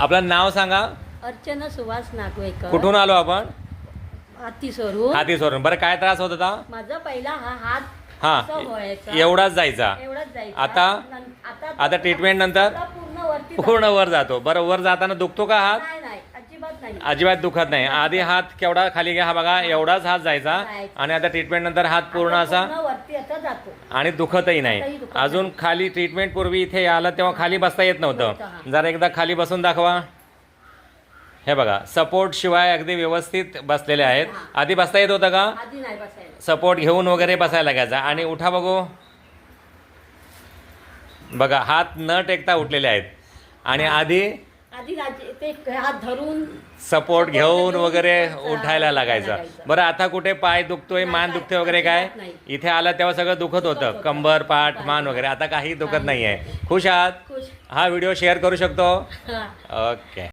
आपलं नाव सांगा. अर्चना सुहास नागवेकर. कुठून आलो आपण? हातीसोरून. बरं, काय त्रास होत होता? माझा पहिला हा हात हा असा व्हायचा. एवढाच जायचा. एवढाच जायचा. आता ट्रीटमेंट नंतर आता पूर्ण वर जातो. बरं, वर जाताना दुखतो का हात? नाही नाही, अजिबात नाही. अजिबात दुखत नाही. आधी हात केवढा खाली घ्या, हा बघा एवढाच हात जायचा आणि आता ट्रीटमेंट नंतर हात पूर्ण असा वरती आता जातो. आणि दुखतही नाही. आताही दुखत अजून खाली ट्रीटमेंट पूर्वी इथे आला तेव्हा खाली बसता येत नव्हतं. जरा एकदा खाली बसून दाखवा. हे बघा, सपोर्ट शिवाय अगदी व्यवस्थित बसलेले आहेत. आधी बसता येत होतं का? आधी नाही बसायला. सपोर्ट घेऊन वगैरे बसायला लागायचा. आणि उठा बघू. बघा, हात न टेकता उठलेले आहेत. आणि आधी ते हात धरून सपोर्ट घेऊन वगैरे उठायला लागायचं. बरं, आता कुठे पाय दुखतोय, मान दुखते वगैरे काय? इथे आला तेव्हा सगळं दुखत होतं, कंबर, पाठ, मान वगैरे. आता काही दुखत नाही आहे. खुश आहात? खुश. हा व्हिडिओ शेअर करू शकतो? हा. ओके.